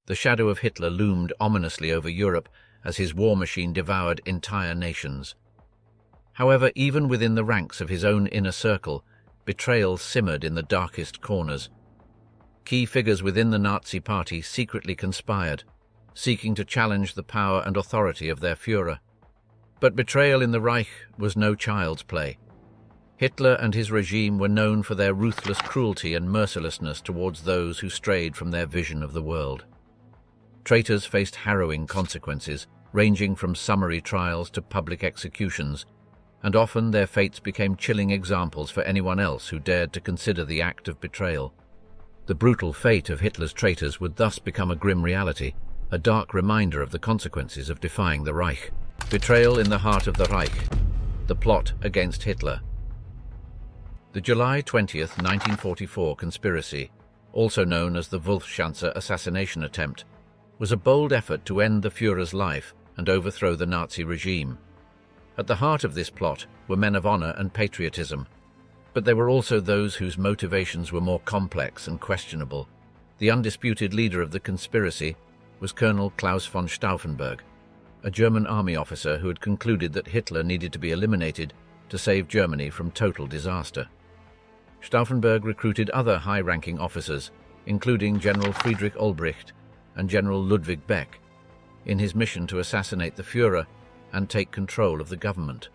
The shadow of Hitler loomed ominously over Europe as his war machine devoured entire nations. However, even within the ranks of his own inner circle, betrayal simmered in the darkest corners. Key figures within the Nazi party secretly conspired, seeking to challenge the power and authority of their Führer. But betrayal in the Reich was no child's play. Hitler and his regime were known for their ruthless cruelty and mercilessness towards those who strayed from their vision of the world. Traitors faced harrowing consequences, ranging from summary trials to public executions, and often their fates became chilling examples for anyone else who dared to consider the act of betrayal. The brutal fate of Hitler's traitors would thus become a grim reality, a dark reminder of the consequences of defying the Reich. Betrayal in the heart of the Reich, the plot against Hitler. The July 20th, 1944 conspiracy, also known as the Wolfschanze assassination attempt, was a bold effort to end the Führer's life and overthrow the Nazi regime. At the heart of this plot were men of honor and patriotism, but there were also those whose motivations were more complex and questionable. The undisputed leader of the conspiracy was Colonel Klaus von Stauffenberg, a German army officer who had concluded that Hitler needed to be eliminated to save Germany from total disaster. Stauffenberg recruited other high-ranking officers, including General Friedrich Olbricht and General Ludwig Beck, in his mission to assassinate the Führer and take control of the government.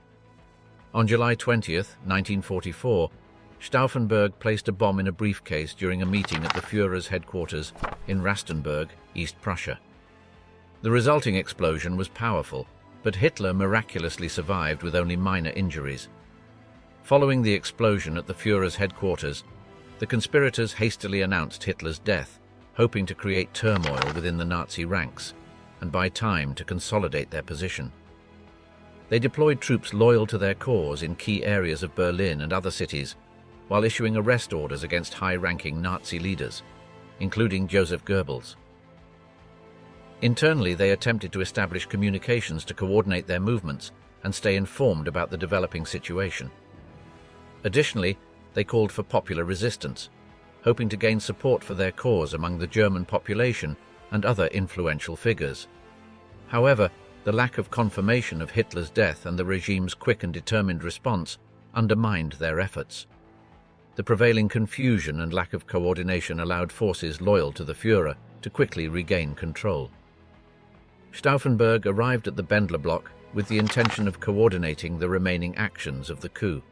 On July 20th, 1944, Stauffenberg placed a bomb in a briefcase during a meeting at the Führer's headquarters in Rastenburg, East Prussia. The resulting explosion was powerful, but Hitler miraculously survived with only minor injuries. Following the explosion at the Führer's headquarters, the conspirators hastily announced Hitler's death, hoping to create turmoil within the Nazi ranks and buy time to consolidate their position. They deployed troops loyal to their cause in key areas of Berlin and other cities, while issuing arrest orders against high-ranking Nazi leaders, including Joseph Goebbels. Internally, they attempted to establish communications to coordinate their movements and stay informed about the developing situation. Additionally, they called for popular resistance, hoping to gain support for their cause among the German population and other influential figures. However, the lack of confirmation of Hitler's death and the regime's quick and determined response undermined their efforts. The prevailing confusion and lack of coordination allowed forces loyal to the Führer to quickly regain control. Stauffenberg arrived at the Bendlerblock with the intention of coordinating the remaining actions of the coup.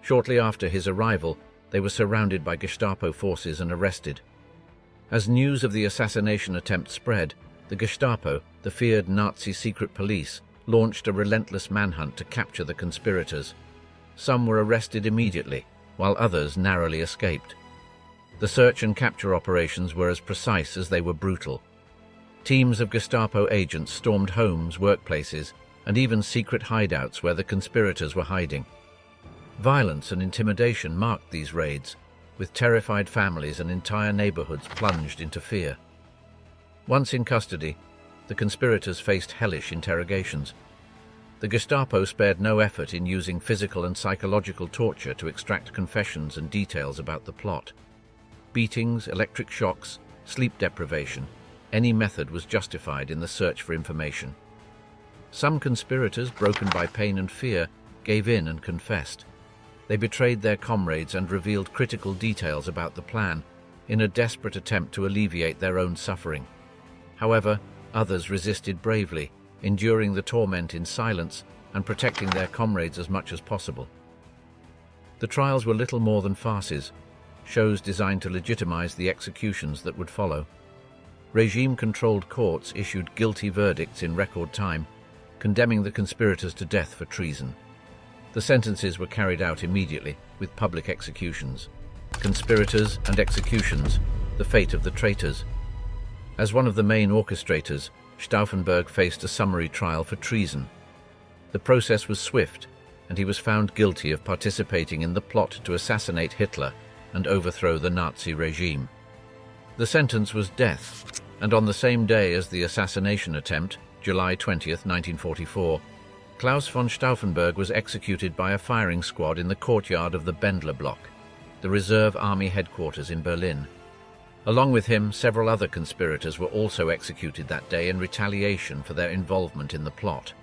Shortly after his arrival, they were surrounded by Gestapo forces and arrested. As news of the assassination attempt spread, the Gestapo, the feared Nazi secret police, launched a relentless manhunt to capture the conspirators. Some were arrested immediately, while others narrowly escaped. The search and capture operations were as precise as they were brutal. Teams of Gestapo agents stormed homes, workplaces, and even secret hideouts where the conspirators were hiding. Violence and intimidation marked these raids, with terrified families and entire neighborhoods plunged into fear. Once in custody, the conspirators faced hellish interrogations. The Gestapo spared no effort in using physical and psychological torture to extract confessions and details about the plot. Beatings, electric shocks, sleep deprivation, any method was justified in the search for information. Some conspirators, broken by pain and fear, gave in and confessed. They betrayed their comrades and revealed critical details about the plan in a desperate attempt to alleviate their own suffering. However, others resisted bravely, enduring the torment in silence and protecting their comrades as much as possible. The trials were little more than farces, shows designed to legitimize the executions that would follow. Regime-controlled courts issued guilty verdicts in record time, condemning the conspirators to death for treason. The sentences were carried out immediately, with public executions. Conspirators and executions, the fate of the traitors. As one of the main orchestrators, Stauffenberg faced a summary trial for treason. The process was swift, and he was found guilty of participating in the plot to assassinate Hitler and overthrow the Nazi regime. The sentence was death, and on the same day as the assassination attempt, July 20th, 1944, Klaus von Stauffenberg was executed by a firing squad in the courtyard of the Bendlerblock, the reserve army headquarters in Berlin. Along with him, several other conspirators were also executed that day in retaliation for their involvement in the plot.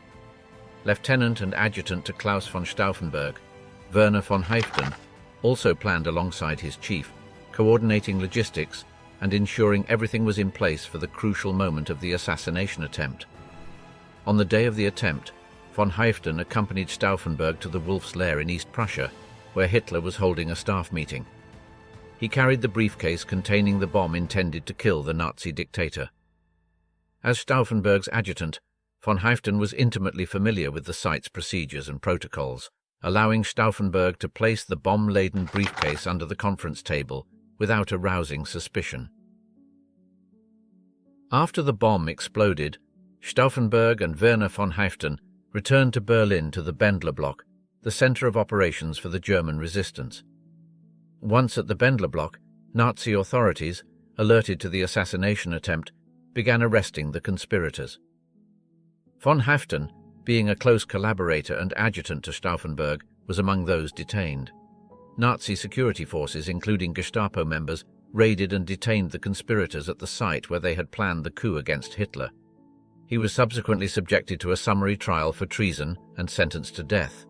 Lieutenant and adjutant to Klaus von Stauffenberg, Werner von Haiften, also planned alongside his chief, coordinating logistics and ensuring everything was in place for the crucial moment of the assassination attempt. On the day of the attempt, von Haiften accompanied Stauffenberg to the Wolf's Lair in East Prussia, where Hitler was holding a staff meeting. He carried the briefcase containing the bomb intended to kill the Nazi dictator. As Stauffenberg's adjutant, von Haiften was intimately familiar with the site's procedures and protocols, allowing Stauffenberg to place the bomb-laden briefcase under the conference table without arousing suspicion. After the bomb exploded, Stauffenberg and Werner von Haiften returned to Berlin to the Bendlerblock, the center of operations for the German resistance. Once at the Bendlerblock, Nazi authorities, alerted to the assassination attempt, began arresting the conspirators. Von Haiften, being a close collaborator and adjutant to Stauffenberg, was among those detained. Nazi security forces, including Gestapo members, raided and detained the conspirators at the site where they had planned the coup against Hitler. He was subsequently subjected to a summary trial for treason and sentenced to death.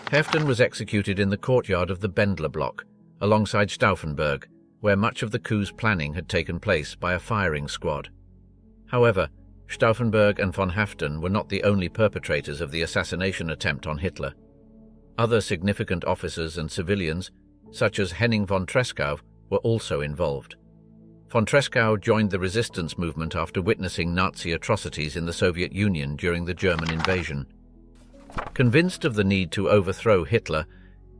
Haiften was executed in the courtyard of the Bendlerblock, alongside Stauffenberg, where much of the coup's planning had taken place, by a firing squad. However, Stauffenberg and von Haiften were not the only perpetrators of the assassination attempt on Hitler. Other significant officers and civilians, such as Henning von Tresckow, were also involved. Von Tresckow joined the resistance movement after witnessing Nazi atrocities in the Soviet Union during the German invasion. Convinced of the need to overthrow Hitler,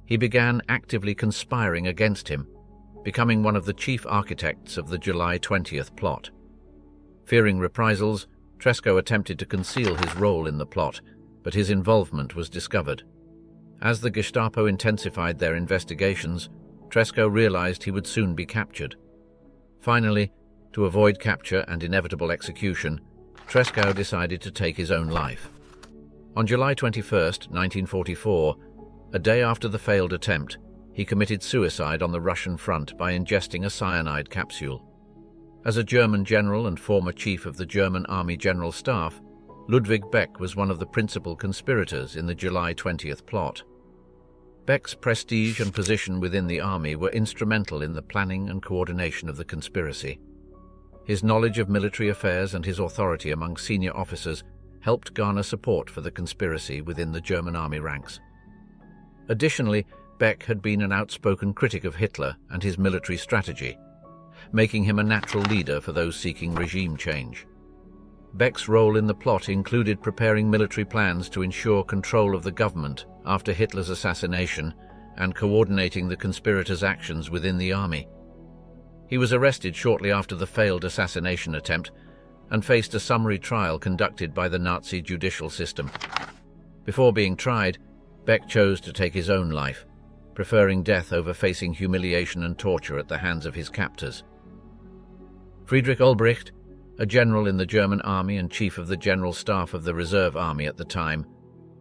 he began actively conspiring against him, becoming one of the chief architects of the July 20th plot. Fearing reprisals, Tresckow attempted to conceal his role in the plot, but his involvement was discovered. As the Gestapo intensified their investigations, Tresckow realized he would soon be captured. Finally, to avoid capture and inevitable execution, Tresckow decided to take his own life. On July 21, 1944, a day after the failed attempt, he committed suicide on the Russian front by ingesting a cyanide capsule. As a German general and former chief of the German Army General Staff, Ludwig Beck was one of the principal conspirators in the July 20th plot. Beck's prestige and position within the army were instrumental in the planning and coordination of the conspiracy. His knowledge of military affairs and his authority among senior officers helped garner support for the conspiracy within the German army ranks. Additionally, Beck had been an outspoken critic of Hitler and his military strategy, making him a natural leader for those seeking regime change. Beck's role in the plot included preparing military plans to ensure control of the government after Hitler's assassination and coordinating the conspirators' actions within the army. He was arrested shortly after the failed assassination attempt and faced a summary trial conducted by the Nazi judicial system. Before being tried, Beck chose to take his own life, preferring death over facing humiliation and torture at the hands of his captors. Friedrich Olbricht, a general in the German army and chief of the General Staff of the Reserve Army at the time,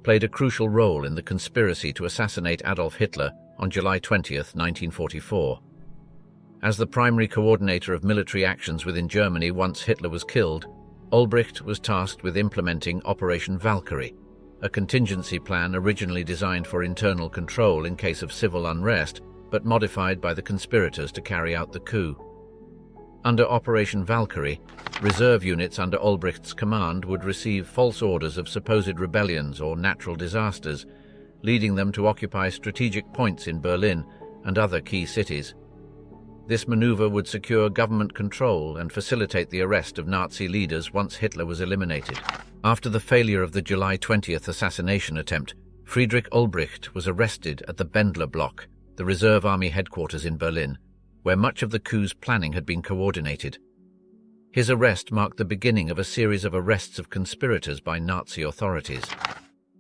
played a crucial role in the conspiracy to assassinate Adolf Hitler on July 20, 1944. As the primary coordinator of military actions within Germany once Hitler was killed, Olbricht was tasked with implementing Operation Valkyrie, a contingency plan originally designed for internal control in case of civil unrest, but modified by the conspirators to carry out the coup. Under Operation Valkyrie, reserve units under Olbricht's command would receive false orders of supposed rebellions or natural disasters, leading them to occupy strategic points in Berlin and other key cities. This maneuver would secure government control and facilitate the arrest of Nazi leaders once Hitler was eliminated. After the failure of the July 20th assassination attempt, Friedrich Olbricht was arrested at the Bendlerblock, the Reserve Army headquarters in Berlin, where much of the coup's planning had been coordinated. His arrest marked the beginning of a series of arrests of conspirators by Nazi authorities.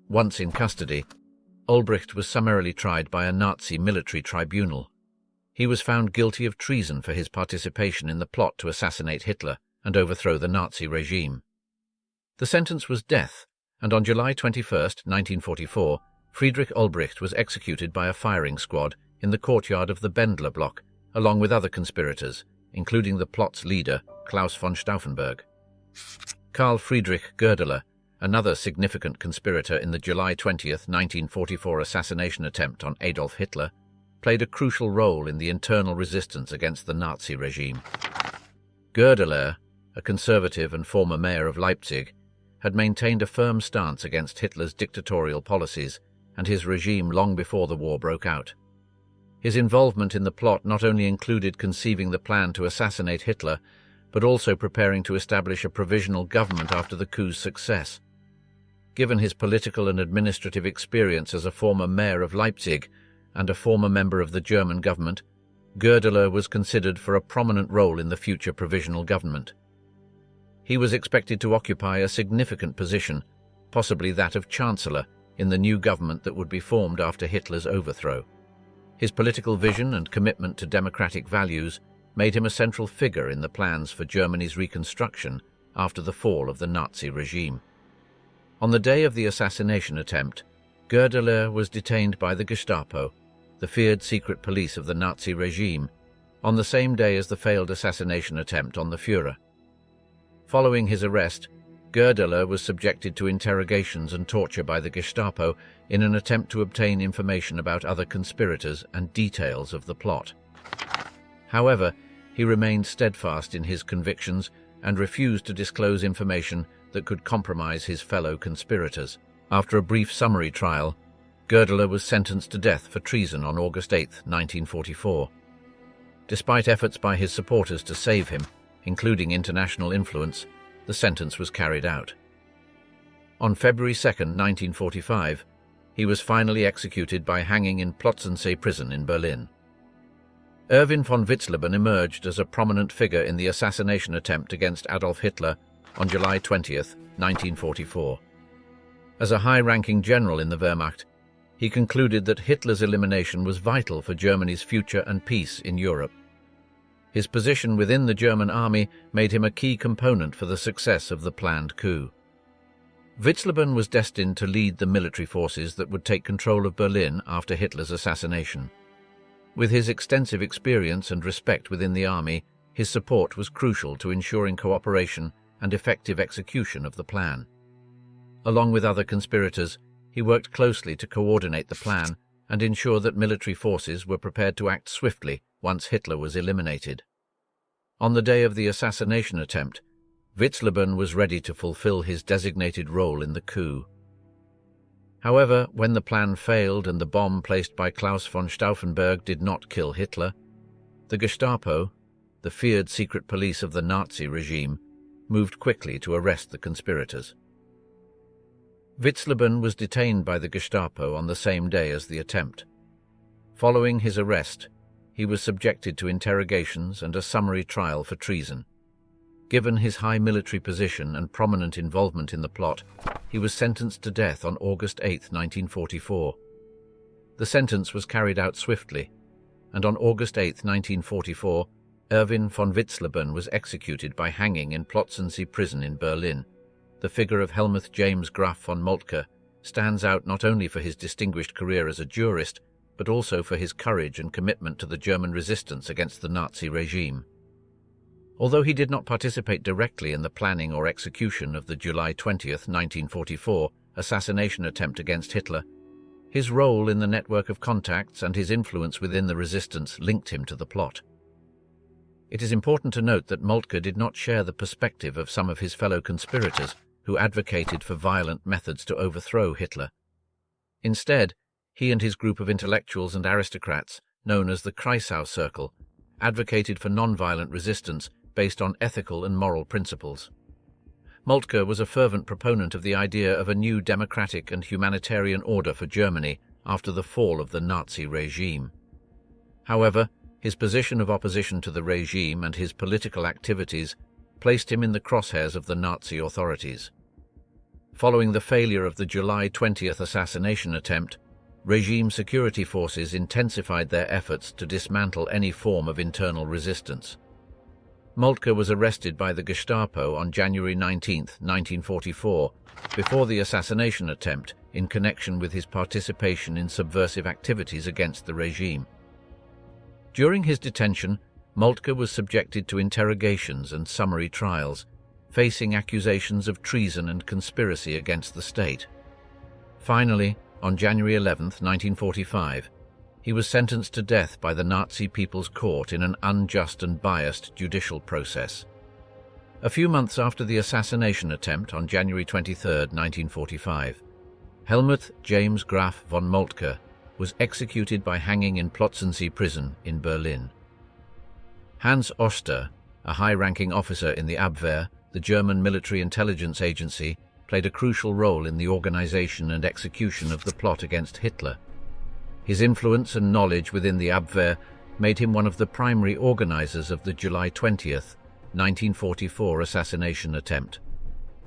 Once in custody, Olbricht was summarily tried by a Nazi military tribunal. He was found guilty of treason for his participation in the plot to assassinate Hitler and overthrow the Nazi regime. The sentence was death, and on July 21, 1944, Friedrich Olbricht was executed by a firing squad in the courtyard of the Bendlerblock, along with other conspirators, including the plot's leader, Klaus von Stauffenberg. Karl Friedrich Goerdeler, another significant conspirator in the July 20, 1944 assassination attempt on Adolf Hitler, played a crucial role in the internal resistance against the Nazi regime. Goerdeler, a conservative and former mayor of Leipzig, had maintained a firm stance against Hitler's dictatorial policies and his regime long before the war broke out. His involvement in the plot not only included conceiving the plan to assassinate Hitler, but also preparing to establish a provisional government after the coup's success. Given his political and administrative experience as a former mayor of Leipzig and a former member of the German government, Goerdeler was considered for a prominent role in the future provisional government. He was expected to occupy a significant position, possibly that of chancellor, in the new government that would be formed after Hitler's overthrow. His political vision and commitment to democratic values made him a central figure in the plans for Germany's reconstruction after the fall of the Nazi regime. On the day of the assassination attempt, Goerdeler was detained by the Gestapo, the feared secret police of the Nazi regime, on the same day as the failed assassination attempt on the Führer. Following his arrest, Goerdeler was subjected to interrogations and torture by the Gestapo in an attempt to obtain information about other conspirators and details of the plot. However, he remained steadfast in his convictions and refused to disclose information that could compromise his fellow conspirators. After a brief summary trial, Goerdeler was sentenced to death for treason on August 8, 1944. Despite efforts by his supporters to save him, including international influence, the sentence was carried out. On February 2, 1945, he was finally executed by hanging in Plötzensee prison in Berlin. Erwin von Witzleben emerged as a prominent figure in the assassination attempt against Adolf Hitler on July 20, 1944. As a high-ranking general in the Wehrmacht, he concluded that Hitler's elimination was vital for Germany's future and peace in Europe. His position within the German army made him a key component for the success of the planned coup. Witzleben was destined to lead the military forces that would take control of Berlin after Hitler's assassination. With his extensive experience and respect within the army, his support was crucial to ensuring cooperation and effective execution of the plan. Along with other conspirators, he worked closely to coordinate the plan and ensure that military forces were prepared to act swiftly once Hitler was eliminated. On the day of the assassination attempt, Witzleben was ready to fulfill his designated role in the coup. However, when the plan failed and the bomb placed by Klaus von Stauffenberg did not kill Hitler, the Gestapo, the feared secret police of the Nazi regime, moved quickly to arrest the conspirators. Witzleben was detained by the Gestapo on the same day as the attempt. Following his arrest, he was subjected to interrogations and a summary trial for treason. Given his high military position and prominent involvement in the plot, he was sentenced to death on August 8, 1944. The sentence was carried out swiftly, and on August 8, 1944, Erwin von Witzleben was executed by hanging in Plötzensee prison in Berlin. The figure of Helmuth James Graf von Moltke stands out not only for his distinguished career as a jurist, but also for his courage and commitment to the German resistance against the Nazi regime. Although he did not participate directly in the planning or execution of the July 20, 1944 assassination attempt against Hitler, his role in the network of contacts and his influence within the resistance linked him to the plot. It is important to note that Moltke did not share the perspective of some of his fellow conspirators who advocated for violent methods to overthrow Hitler. Instead, he and his group of intellectuals and aristocrats, known as the Kreisau Circle, advocated for non-violent resistance based on ethical and moral principles. Moltke was a fervent proponent of the idea of a new democratic and humanitarian order for Germany after the fall of the Nazi regime. However, his position of opposition to the regime and his political activities placed him in the crosshairs of the Nazi authorities. Following the failure of the July 20th assassination attempt, regime security forces intensified their efforts to dismantle any form of internal resistance. Moltke was arrested by the Gestapo on January 19, 1944, before the assassination attempt in connection with his participation in subversive activities against the regime. During his detention, Moltke was subjected to interrogations and summary trials, facing accusations of treason and conspiracy against the state. Finally, on January 11, 1945, he was sentenced to death by the Nazi People's Court in an unjust and biased judicial process. A few months after the assassination attempt on January 23, 1945, Helmuth James Graf von Moltke was executed by hanging in Plötzensee prison in Berlin. Hans Oster, a high-ranking officer in the Abwehr, the German military intelligence agency, played a crucial role in the organization and execution of the plot against Hitler. His influence and knowledge within the Abwehr made him one of the primary organizers of the July 20, 1944 assassination attempt.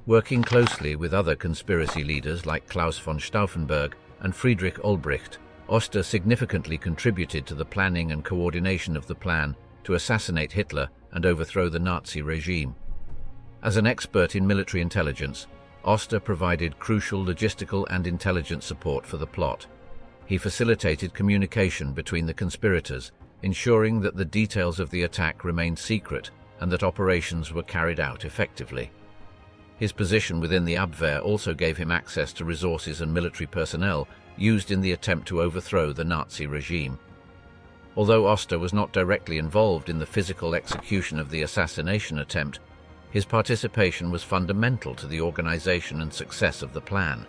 Working closely with other conspiracy leaders like Klaus von Stauffenberg and Friedrich Olbricht, Oster significantly contributed to the planning and coordination of the plan to assassinate Hitler and overthrow the Nazi regime. As an expert in military intelligence, Oster provided crucial logistical and intelligence support for the plot. He facilitated communication between the conspirators, ensuring that the details of the attack remained secret and that operations were carried out effectively. His position within the Abwehr also gave him access to resources and military personnel used in the attempt to overthrow the Nazi regime. Although Oster was not directly involved in the physical execution of the assassination attempt, his participation was fundamental to the organization and success of the plan.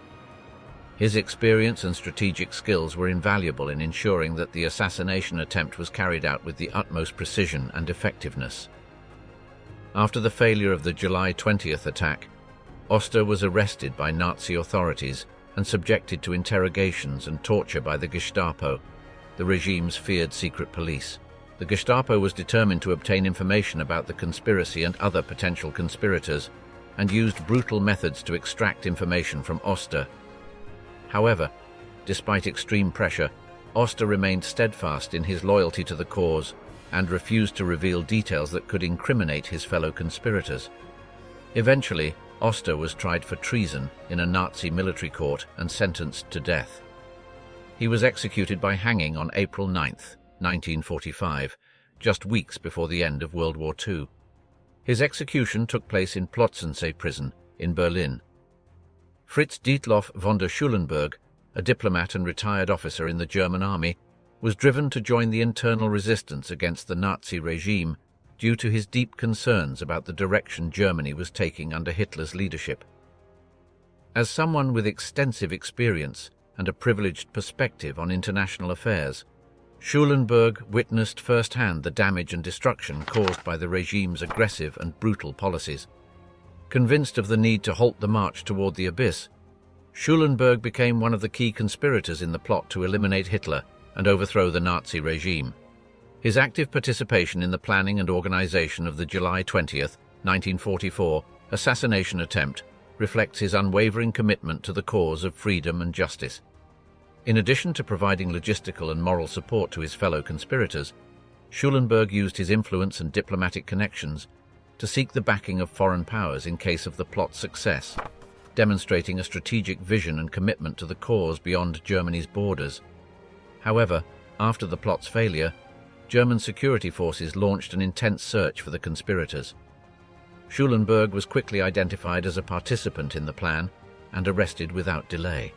His experience and strategic skills were invaluable in ensuring that the assassination attempt was carried out with the utmost precision and effectiveness. After the failure of the July 20th attack, Oster was arrested by Nazi authorities and subjected to interrogations and torture by the Gestapo, the regime's feared secret police. The Gestapo was determined to obtain information about the conspiracy and other potential conspirators, and used brutal methods to extract information from Oster. However, despite extreme pressure, Oster remained steadfast in his loyalty to the cause and refused to reveal details that could incriminate his fellow conspirators. Eventually, Oster was tried for treason in a Nazi military court and sentenced to death. He was executed by hanging on April 9, 1945, just weeks before the end of World War II. His execution took place in Plötzensee prison in Berlin. Fritz Dietloff von der Schulenburg, a diplomat and retired officer in the German army, was driven to join the internal resistance against the Nazi regime due to his deep concerns about the direction Germany was taking under Hitler's leadership. As someone with extensive experience and a privileged perspective on international affairs, Schulenburg witnessed firsthand the damage and destruction caused by the regime's aggressive and brutal policies. Convinced of the need to halt the march toward the abyss, Schulenburg became one of the key conspirators in the plot to eliminate Hitler and overthrow the Nazi regime. His active participation in the planning and organization of the July 20, 1944 assassination attempt reflects his unwavering commitment to the cause of freedom and justice. In addition to providing logistical and moral support to his fellow conspirators, Schulenburg used his influence and diplomatic connections to seek the backing of foreign powers in case of the plot's success, demonstrating a strategic vision and commitment to the cause beyond Germany's borders. However, after the plot's failure, German security forces launched an intense search for the conspirators. Schulenburg was quickly identified as a participant in the plan and arrested without delay.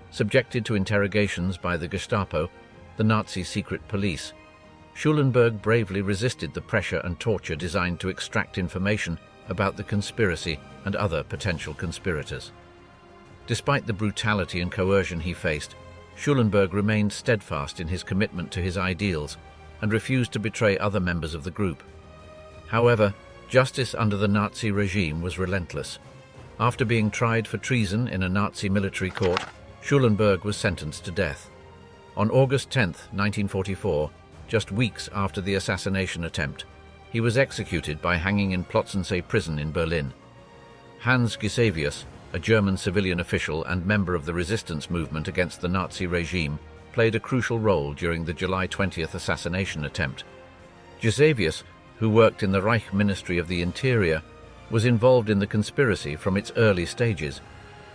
Subjected to interrogations by the Gestapo, the Nazi secret police, Schulenburg bravely resisted the pressure and torture designed to extract information about the conspiracy and other potential conspirators. Despite the brutality and coercion he faced, Schulenburg remained steadfast in his commitment to his ideals and refused to betray other members of the group. However, justice under the Nazi regime was relentless. After being tried for treason in a Nazi military court, Schulenburg was sentenced to death. On August 10, 1944, just weeks after the assassination attempt, he was executed by hanging in Plötzensee prison in Berlin. Hans Gisevius, a German civilian official and member of the resistance movement against the Nazi regime, played a crucial role during the July 20th assassination attempt. Gisevius, who worked in the Reich Ministry of the Interior, was involved in the conspiracy from its early stages.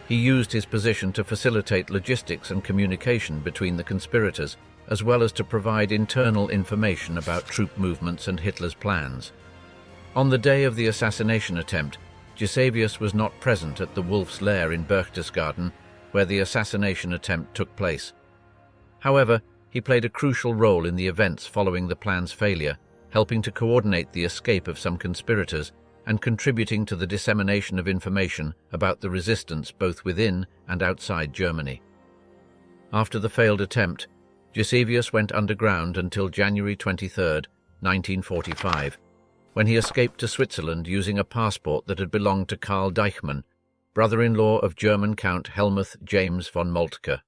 He used his position to facilitate logistics and communication between the conspirators, as well as to provide internal information about troop movements and Hitler's plans. On the day of the assassination attempt, Gisevius was not present at the Wolf's Lair in Berchtesgaden, where the assassination attempt took place. However, he played a crucial role in the events following the plan's failure, helping to coordinate the escape of some conspirators and contributing to the dissemination of information about the resistance both within and outside Germany. After the failed attempt, Gisevius went underground until January 23, 1945, when he escaped to Switzerland using a passport that had belonged to Karl Deichmann, brother-in-law of German Count Helmuth James von Moltke.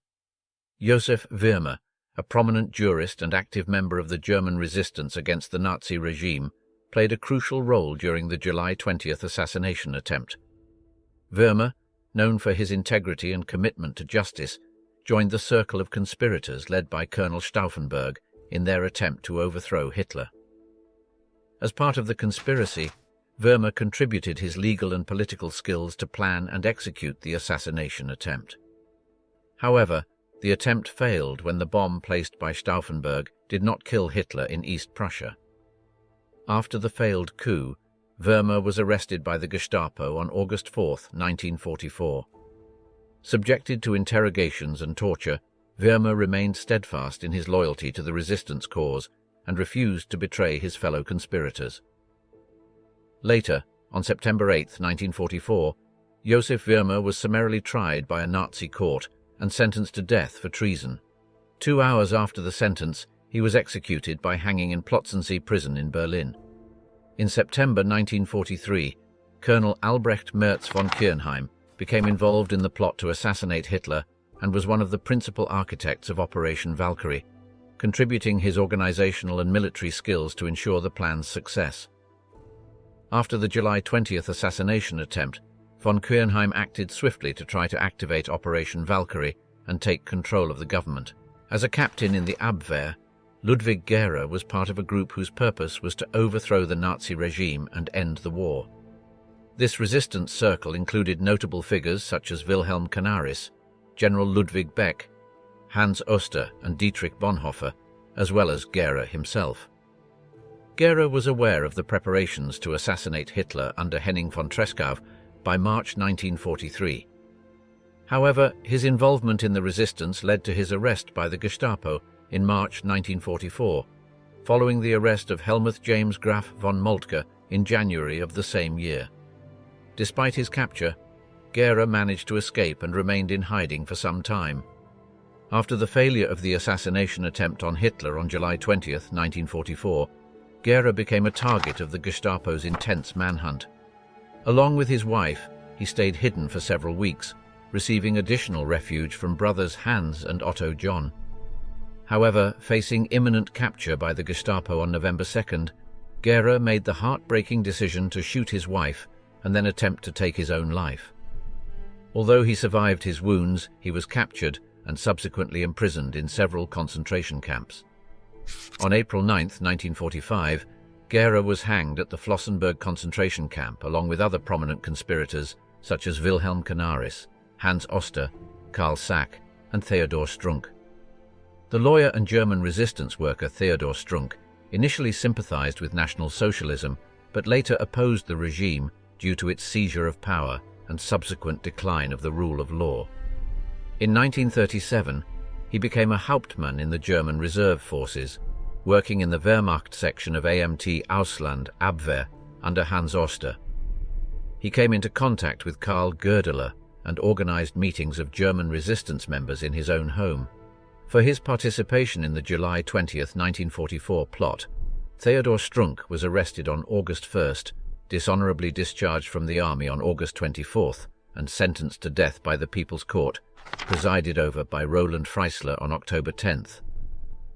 Josef Würmer, a prominent jurist and active member of the German resistance against the Nazi regime, played a crucial role during the July 20th assassination attempt. Würmer, known for his integrity and commitment to justice, joined the circle of conspirators led by Colonel Stauffenberg in their attempt to overthrow Hitler. As part of the conspiracy, Würmer contributed his legal and political skills to plan and execute the assassination attempt. However, the attempt failed when the bomb placed by Stauffenberg did not kill Hitler in East Prussia. After the failed coup, Würmer was arrested by the Gestapo on August 4, 1944. Subjected to interrogations and torture, Würmer remained steadfast in his loyalty to the resistance cause and refused to betray his fellow conspirators. Later, on September 8, 1944, Josef Würmer was summarily tried by a Nazi court and sentenced to death for treason. 2 hours after the sentence, he was executed by hanging in Plötzensee prison in Berlin. In September 1943, Colonel Albrecht Merz von Kirnheim became involved in the plot to assassinate Hitler and was one of the principal architects of Operation Valkyrie, contributing his organizational and military skills to ensure the plan's success. After the July 20th assassination attempt, von Kirnheim acted swiftly to try to activate Operation Valkyrie and take control of the government. As a captain in the Abwehr, Ludwig Gehrer was part of a group whose purpose was to overthrow the Nazi regime and end the war. This resistance circle included notable figures such as Wilhelm Canaris, General Ludwig Beck, Hans Oster and Dietrich Bonhoeffer, as well as Gehrer himself. Gehrer was aware of the preparations to assassinate Hitler under Henning von Treschow by March 1943. However, his involvement in the resistance led to his arrest by the Gestapo in March 1944, following the arrest of Helmuth James Graf von Moltke in January of the same year. Despite his capture, Gehrer managed to escape and remained in hiding for some time. After the failure of the assassination attempt on Hitler on July 20, 1944, Gehrer became a target of the Gestapo's intense manhunt. Along with his wife, he stayed hidden for several weeks, receiving additional refuge from brothers Hans and Otto John. However, facing imminent capture by the Gestapo on November 2nd, Gehrer made the heartbreaking decision to shoot his wife and then attempt to take his own life. Although he survived his wounds, he was captured and subsequently imprisoned in several concentration camps. On April 9, 1945, Gehrer was hanged at the Flossenburg concentration camp along with other prominent conspirators such as Wilhelm Canaris, Hans Oster, Karl Sack, and Theodor Strunk. The lawyer and German resistance worker Theodor Strunk initially sympathized with National Socialism, but later opposed the regime due to its seizure of power and subsequent decline of the rule of law. In 1937, he became a Hauptmann in the German reserve forces, working in the Wehrmacht section of AMT Ausland Abwehr under Hans Oster. He came into contact with Karl Goerdeler and organized meetings of German resistance members in his own home. For his participation in the July 20, 1944 plot, Theodor Strunk was arrested on August 1st, dishonorably discharged from the army on August 24th, and sentenced to death by the People's Court, presided over by Roland Freisler on October 10th.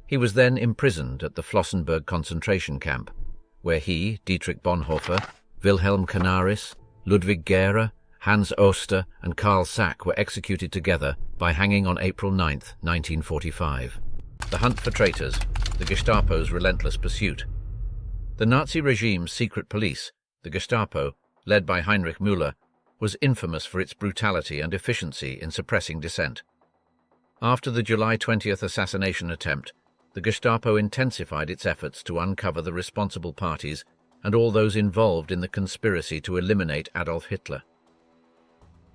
He was then imprisoned at the Flossenburg concentration camp, where he, Dietrich Bonhoeffer, Wilhelm Canaris, Ludwig Gehrer, Hans Oster and Karl Sack were executed together by hanging on April 9, 1945. The hunt for traitors, the Gestapo's relentless pursuit. The Nazi regime's secret police, the Gestapo, led by Heinrich Müller, was infamous for its brutality and efficiency in suppressing dissent. After the July 20th assassination attempt, the Gestapo intensified its efforts to uncover the responsible parties and all those involved in the conspiracy to eliminate Adolf Hitler.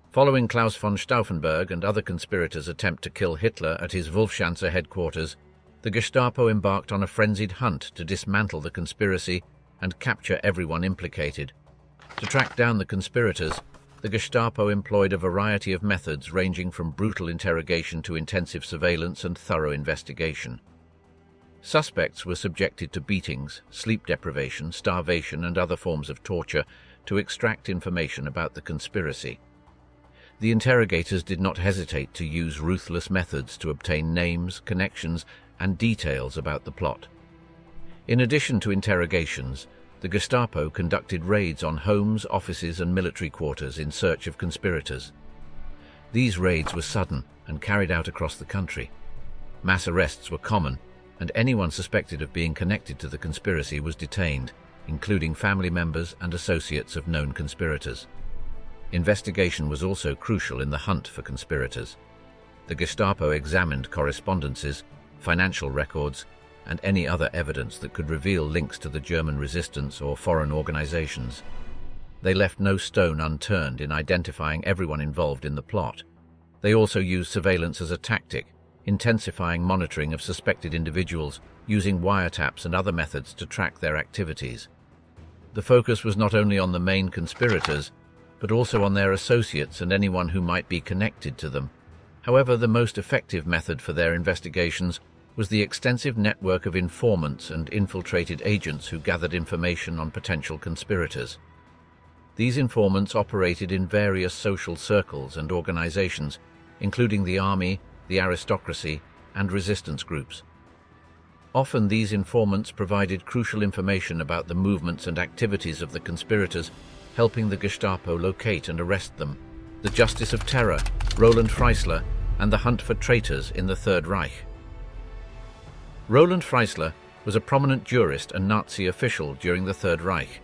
Following Klaus von Stauffenberg and other conspirators' attempt to kill Hitler at his Wolfschanze headquarters, the Gestapo embarked on a frenzied hunt to dismantle the conspiracy and capture everyone implicated. To track down the conspirators, the Gestapo employed a variety of methods ranging from brutal interrogation to intensive surveillance and thorough investigation. Suspects were subjected to beatings, sleep deprivation, starvation, and other forms of torture to extract information about the conspiracy. The interrogators did not hesitate to use ruthless methods to obtain names, connections, and details about the plot. In addition to interrogations, the Gestapo conducted raids on homes, offices, and military quarters in search of conspirators. These raids were sudden and carried out across the country. Mass arrests were common, and anyone suspected of being connected to the conspiracy was detained, including family members and associates of known conspirators. Investigation was also crucial in the hunt for conspirators. The Gestapo examined correspondences, financial records, and any other evidence that could reveal links to the German resistance or foreign organizations. They left no stone unturned in identifying everyone involved in the plot. They also used surveillance as a tactic, intensifying monitoring of suspected individuals, using wiretaps and other methods to track their activities. The focus was not only on the main conspirators, but also on their associates and anyone who might be connected to them. However, the most effective method for their investigations was the extensive network of informants and infiltrated agents who gathered information on potential conspirators. These informants operated in various social circles and organizations, including the army, the aristocracy, and resistance groups. Often these informants provided crucial information about the movements and activities of the conspirators, helping the Gestapo locate and arrest them. The Justice of Terror, Roland Freisler, and the hunt for traitors in the Third Reich. Roland Freisler was a prominent jurist and Nazi official during the Third Reich.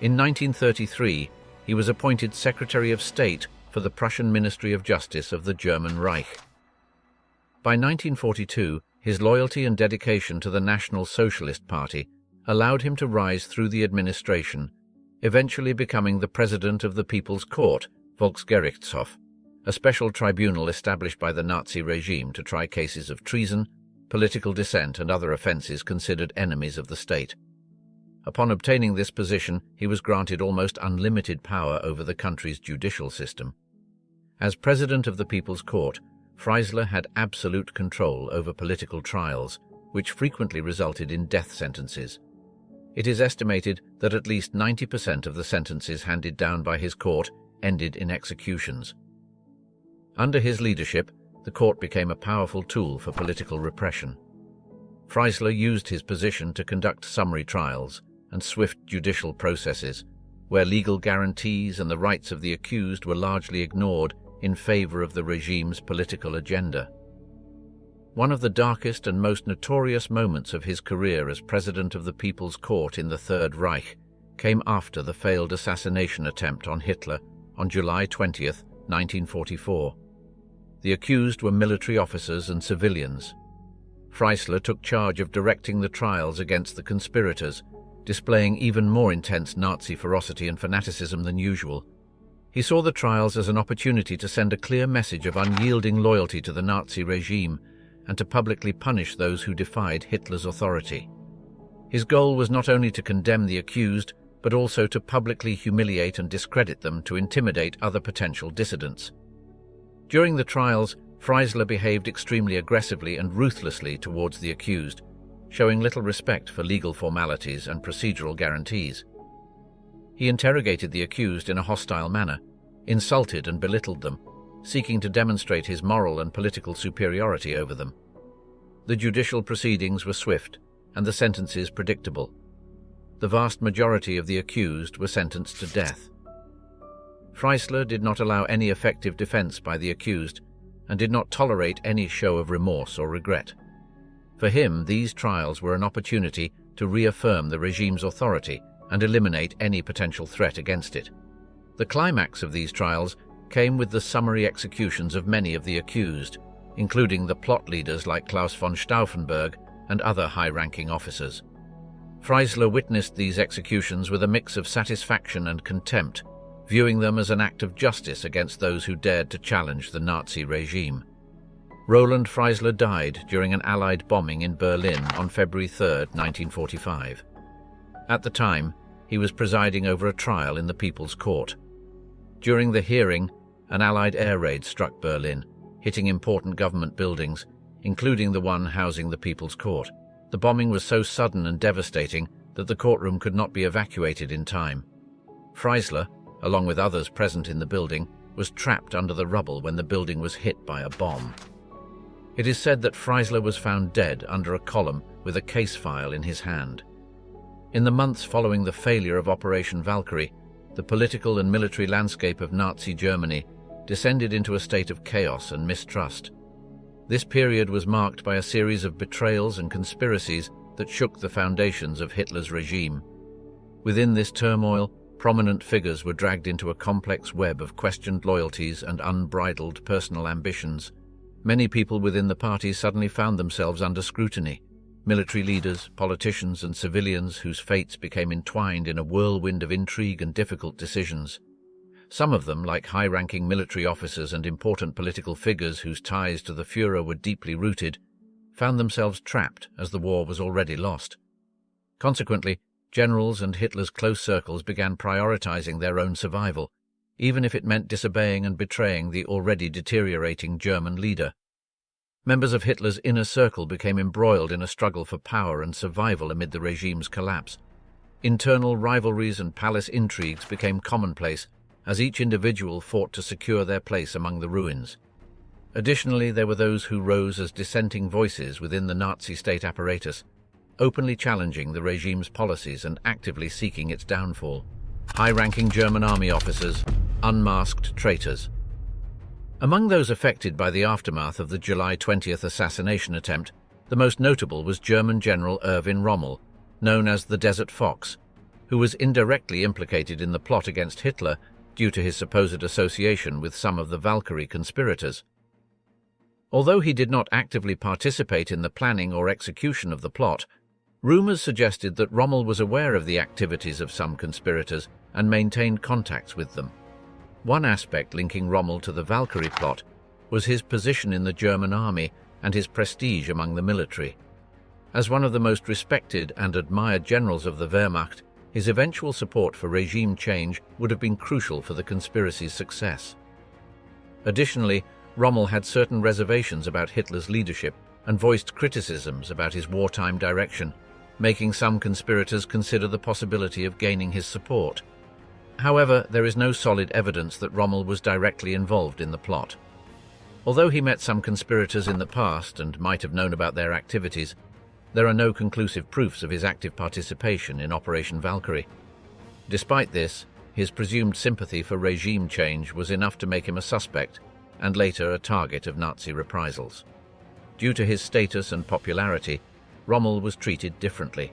In 1933, he was appointed Secretary of State for the Prussian Ministry of Justice of the German Reich. By 1942, his loyalty and dedication to the National Socialist Party allowed him to rise through the administration, eventually becoming the president of the People's Court, Volksgerichtshof, a special tribunal established by the Nazi regime to try cases of treason, political dissent, and other offences considered enemies of the state. Upon obtaining this position, he was granted almost unlimited power over the country's judicial system. As president of the People's Court, Freisler had absolute control over political trials, which frequently resulted in death sentences. It is estimated that at least 90% of the sentences handed down by his court ended in executions. Under his leadership, the court became a powerful tool for political repression. Freisler used his position to conduct summary trials and swift judicial processes, where legal guarantees and the rights of the accused were largely ignored in favor of the regime's political agenda. One of the darkest and most notorious moments of his career as President of the People's Court in the Third Reich came after the failed assassination attempt on Hitler on July 20, 1944. The accused were military officers and civilians. Freisler took charge of directing the trials against the conspirators, displaying even more intense Nazi ferocity and fanaticism than usual. He saw the trials as an opportunity to send a clear message of unyielding loyalty to the Nazi regime and to publicly punish those who defied Hitler's authority. His goal was not only to condemn the accused, but also to publicly humiliate and discredit them to intimidate other potential dissidents. During the trials, Freisler behaved extremely aggressively and ruthlessly towards the accused, showing little respect for legal formalities and procedural guarantees. He interrogated the accused in a hostile manner, insulted and belittled them, seeking to demonstrate his moral and political superiority over them. The judicial proceedings were swift and the sentences predictable. The vast majority of the accused were sentenced to death. Freisler did not allow any effective defense by the accused and did not tolerate any show of remorse or regret. For him, these trials were an opportunity to reaffirm the regime's authority and eliminate any potential threat against it. The climax of these trials came with the summary executions of many of the accused, including the plot leaders like Klaus von Stauffenberg and other high-ranking officers. Freisler witnessed these executions with a mix of satisfaction and contempt, viewing them as an act of justice against those who dared to challenge the Nazi regime. Roland Freisler died during an Allied bombing in Berlin on February 3, 1945. At the time, he was presiding over a trial in the People's Court. During the hearing, an Allied air raid struck Berlin, hitting important government buildings, including the one housing the People's Court. The bombing was so sudden and devastating that the courtroom could not be evacuated in time. Freisler, along with others present in the building, was trapped under the rubble when the building was hit by a bomb. It is said that Freisler was found dead under a column with a case file in his hand. In the months following the failure of Operation Valkyrie, the political and military landscape of Nazi Germany descended into a state of chaos and mistrust. This period was marked by a series of betrayals and conspiracies that shook the foundations of Hitler's regime. Within this turmoil, prominent figures were dragged into a complex web of questioned loyalties and unbridled personal ambitions. Many people within the party suddenly found themselves under scrutiny. Military leaders, politicians, and civilians whose fates became entwined in a whirlwind of intrigue and difficult decisions. Some of them, like high-ranking military officers and important political figures whose ties to the Führer were deeply rooted, found themselves trapped as the war was already lost. Consequently, generals and Hitler's close circles began prioritizing their own survival, even if it meant disobeying and betraying the already deteriorating German leader. Members of Hitler's inner circle became embroiled in a struggle for power and survival amid the regime's collapse. Internal rivalries and palace intrigues became commonplace as each individual fought to secure their place among the ruins. Additionally, there were those who rose as dissenting voices within the Nazi state apparatus, openly challenging the regime's policies and actively seeking its downfall. High-ranking German army officers, unmasked traitors. Among those affected by the aftermath of the July 20th assassination attempt, the most notable was German General Erwin Rommel, known as the Desert Fox, who was indirectly implicated in the plot against Hitler due to his supposed association with some of the Valkyrie conspirators. Although he did not actively participate in the planning or execution of the plot, rumors suggested that Rommel was aware of the activities of some conspirators and maintained contacts with them. One aspect linking Rommel to the Valkyrie plot was his position in the German army and his prestige among the military. As one of the most respected and admired generals of the Wehrmacht, his eventual support for regime change would have been crucial for the conspiracy's success. Additionally, Rommel had certain reservations about Hitler's leadership and voiced criticisms about his wartime direction, making some conspirators consider the possibility of gaining his support. However, there is no solid evidence that Rommel was directly involved in the plot. Although he met some conspirators in the past and might have known about their activities, there are no conclusive proofs of his active participation in Operation Valkyrie. Despite this, his presumed sympathy for regime change was enough to make him a suspect and later a target of Nazi reprisals. Due to his status and popularity, Rommel was treated differently.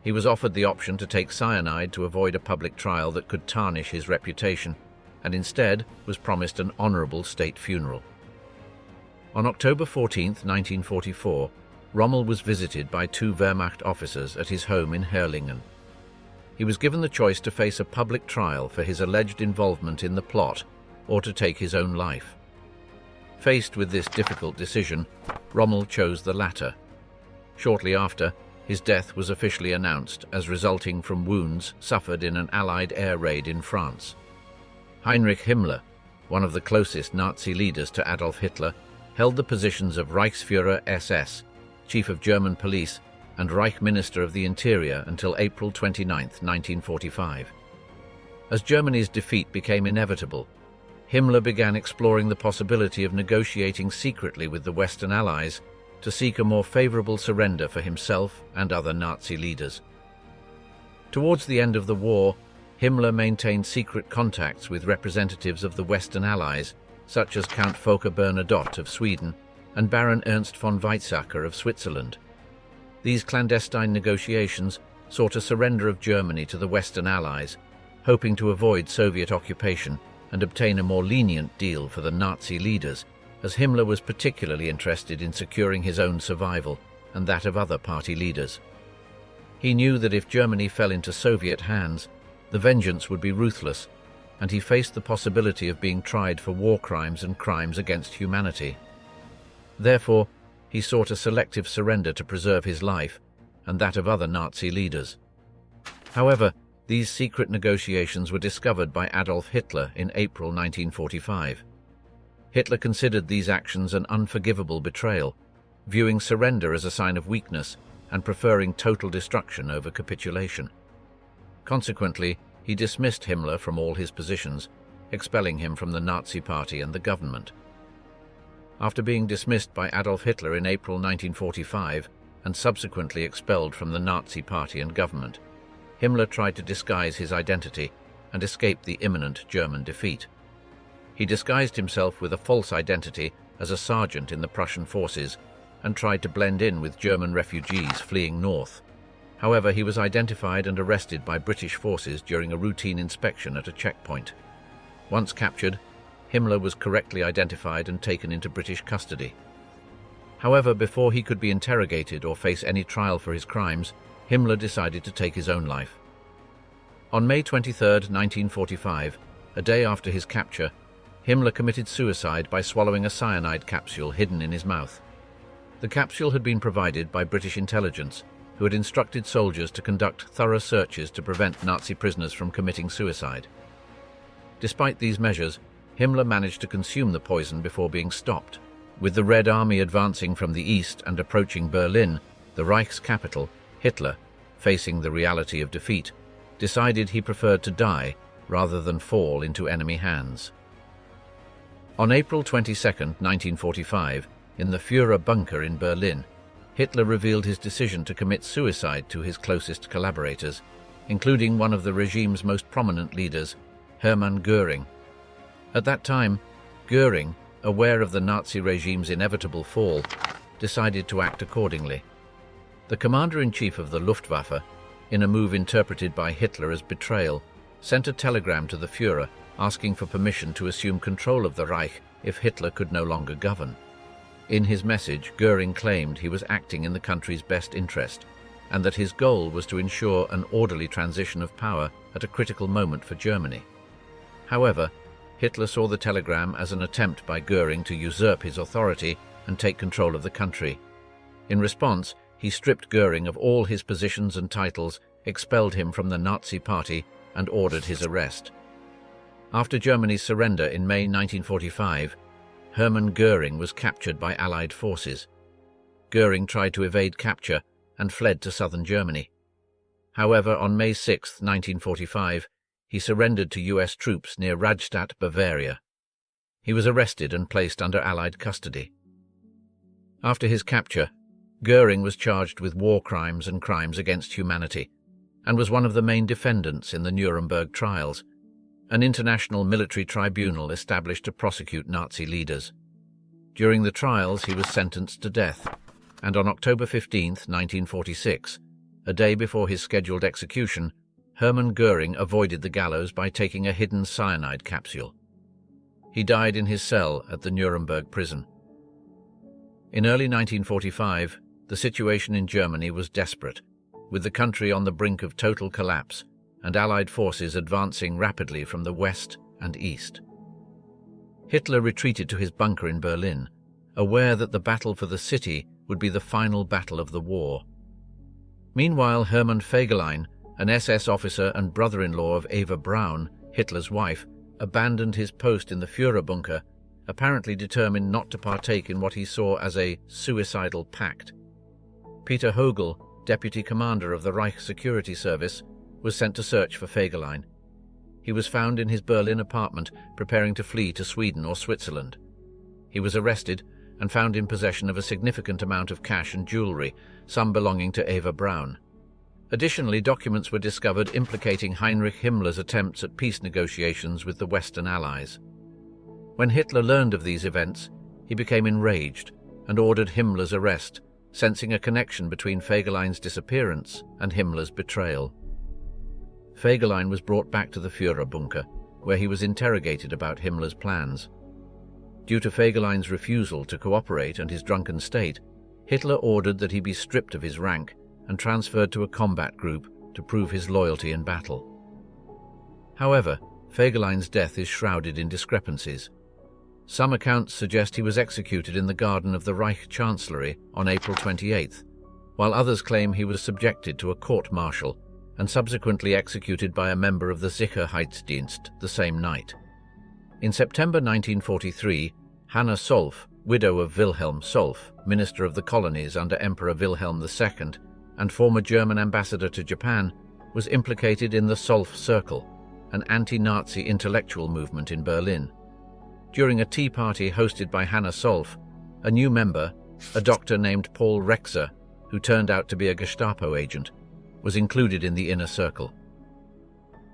He was offered the option to take cyanide to avoid a public trial that could tarnish his reputation, and instead was promised an honorable state funeral. On October 14, 1944, Rommel was visited by two Wehrmacht officers at his home in Herrlingen. He was given the choice to face a public trial for his alleged involvement in the plot or to take his own life. Faced with this difficult decision, Rommel chose the latter. Shortly after, his death was officially announced as resulting from wounds suffered in an Allied air raid in France. Heinrich Himmler, one of the closest Nazi leaders to Adolf Hitler, held the positions of Reichsführer SS, Chief of German Police, and Reich Minister of the Interior until April 29, 1945. As Germany's defeat became inevitable, Himmler began exploring the possibility of negotiating secretly with the Western Allies to seek a more favorable surrender for himself and other Nazi leaders. Towards the end of the war, Himmler maintained secret contacts with representatives of the Western Allies, such as Count Volker Bernadotte of Sweden and Baron Ernst von Weizsäcker of Switzerland. These clandestine negotiations sought a surrender of Germany to the Western Allies, hoping to avoid Soviet occupation and obtain a more lenient deal for the Nazi leaders, as Himmler was particularly interested in securing his own survival and that of other party leaders. He knew that if Germany fell into Soviet hands, the vengeance would be ruthless, and he faced the possibility of being tried for war crimes and crimes against humanity. Therefore, he sought a selective surrender to preserve his life and that of other Nazi leaders. However, these secret negotiations were discovered by Adolf Hitler in April 1945. Hitler considered these actions an unforgivable betrayal, viewing surrender as a sign of weakness and preferring total destruction over capitulation. Consequently, he dismissed Himmler from all his positions, expelling him from the Nazi Party and the government. After being dismissed by Adolf Hitler in April 1945 and subsequently expelled from the Nazi Party and government, Himmler tried to disguise his identity and escape the imminent German defeat. He disguised himself with a false identity as a sergeant in the Prussian forces and tried to blend in with German refugees fleeing north. However, he was identified and arrested by British forces during a routine inspection at a checkpoint. Once captured, Himmler was correctly identified and taken into British custody. However, before he could be interrogated or face any trial for his crimes, Himmler decided to take his own life. On May 23, 1945, a day after his capture, Himmler committed suicide by swallowing a cyanide capsule hidden in his mouth. The capsule had been provided by British intelligence, who had instructed soldiers to conduct thorough searches to prevent Nazi prisoners from committing suicide. Despite these measures, Himmler managed to consume the poison before being stopped. With the Red Army advancing from the east and approaching Berlin, the Reich's capital, Hitler, facing the reality of defeat, decided he preferred to die rather than fall into enemy hands. On April 22, 1945, in the Führer bunker in Berlin, Hitler revealed his decision to commit suicide to his closest collaborators, including one of the regime's most prominent leaders, Hermann Goering. At that time, Goering, aware of the Nazi regime's inevitable fall, decided to act accordingly. The commander-in-chief of the Luftwaffe, in a move interpreted by Hitler as betrayal, sent a telegram to the Führer asking for permission to assume control of the Reich if Hitler could no longer govern. In his message, Goering claimed he was acting in the country's best interest, and that his goal was to ensure an orderly transition of power at a critical moment for Germany. However, Hitler saw the telegram as an attempt by Goering to usurp his authority and take control of the country. In response, he stripped Goering of all his positions and titles, expelled him from the Nazi Party, and ordered his arrest. After Germany's surrender in May 1945, Hermann Goering was captured by Allied forces. Goering tried to evade capture and fled to southern Germany. However, on May 6, 1945, he surrendered to US troops near Rastatt, Bavaria. He was arrested and placed under Allied custody. After his capture, Goering was charged with war crimes and crimes against humanity, and was one of the main defendants in the Nuremberg trials, an international military tribunal established to prosecute Nazi leaders. During the trials, he was sentenced to death, and on October 15, 1946, a day before his scheduled execution, Hermann Goering avoided the gallows by taking a hidden cyanide capsule. He died in his cell at the Nuremberg prison. In early 1945, the situation in Germany was desperate, with the country on the brink of total collapse and Allied forces advancing rapidly from the west and east. Hitler retreated to his bunker in Berlin, aware that the battle for the city would be the final battle of the war. Meanwhile, Hermann Fegelein, an SS officer and brother-in-law of Eva Braun, Hitler's wife, abandoned his post in the Führer bunker, apparently determined not to partake in what he saw as a suicidal pact. Peter Hogel, deputy commander of the Reich Security Service, was sent to search for Fegelein. He was found in his Berlin apartment, preparing to flee to Sweden or Switzerland. He was arrested and found in possession of a significant amount of cash and jewelry, some belonging to Eva Braun. Additionally, documents were discovered implicating Heinrich Himmler's attempts at peace negotiations with the Western Allies. When Hitler learned of these events, he became enraged and ordered Himmler's arrest, sensing a connection between Fegelein's disappearance and Himmler's betrayal. Fegelein was brought back to the Führer bunker, where he was interrogated about Himmler's plans. Due to Fegelein's refusal to cooperate and his drunken state, Hitler ordered that he be stripped of his rank and transferred to a combat group to prove his loyalty in battle. However, Fegelein's death is shrouded in discrepancies. Some accounts suggest he was executed in the garden of the Reich Chancellery on April 28th, while others claim he was subjected to a court-martial and subsequently executed by a member of the Sicherheitsdienst the same night. In September 1943, Hannah Solf, widow of Wilhelm Solf, Minister of the Colonies under Emperor Wilhelm II and former German ambassador to Japan, was implicated in the Solf Circle, an anti-Nazi intellectual movement in Berlin. During a tea party hosted by Hannah Solf, a new member, a doctor named Paul Rexer, who turned out to be a Gestapo agent, was included in the inner circle.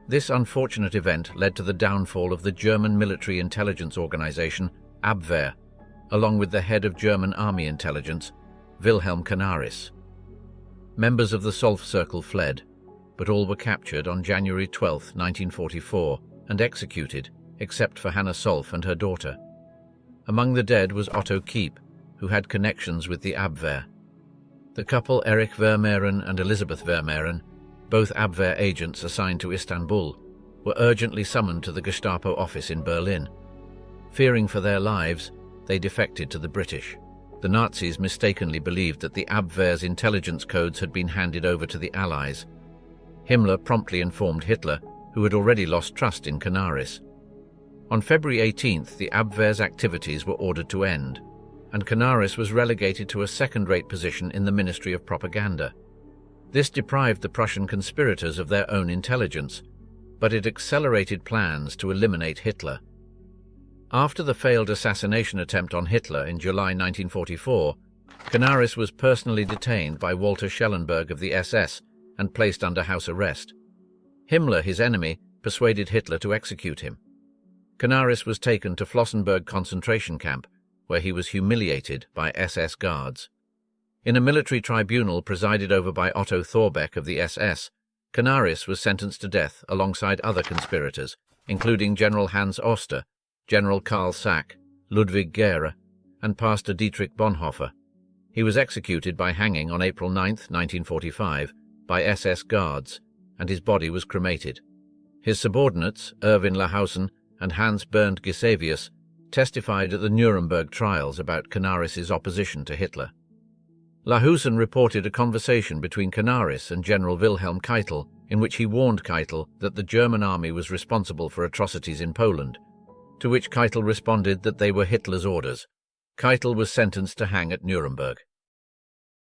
This unfortunate event led to the downfall of the German military intelligence organization Abwehr, along with the head of German army intelligence, Wilhelm Canaris. Members of the Solf Circle fled, but all were captured on January 12, 1944, and executed, except for Hannah Solf and her daughter. Among the dead was Otto Kiep, who had connections with the Abwehr. The couple Erich Vermeeren and Elisabeth Vermeeren, both Abwehr agents assigned to Istanbul, were urgently summoned to the Gestapo office in Berlin. Fearing for their lives, they defected to the British. The Nazis mistakenly believed that the Abwehr's intelligence codes had been handed over to the Allies. Himmler promptly informed Hitler, who had already lost trust in Canaris. On February 18th, the Abwehr's activities were ordered to end, and Canaris was relegated to a second-rate position in the Ministry of Propaganda. This deprived the Prussian conspirators of their own intelligence, but it accelerated plans to eliminate Hitler. After the failed assassination attempt on Hitler in July 1944, Canaris was personally detained by Walter Schellenberg of the SS and placed under house arrest. Himmler, his enemy, persuaded Hitler to execute him. Canaris was taken to Flossenburg concentration camp, where he was humiliated by SS guards. In a military tribunal presided over by Otto Thorbeck of the SS, Canaris was sentenced to death alongside other conspirators, including General Hans Oster, General Karl Sack, Ludwig Gehre, and Pastor Dietrich Bonhoeffer. He was executed by hanging on April 9, 1945, by SS guards, and his body was cremated. His subordinates, Erwin Lahausen and Hans Bernd Gisevius, testified at the Nuremberg trials about Canaris's opposition to Hitler. Lahausen reported a conversation between Canaris and General Wilhelm Keitel, in which he warned Keitel that the German army was responsible for atrocities in Poland, to which Keitel responded that they were Hitler's orders. Keitel was sentenced to hang at Nuremberg.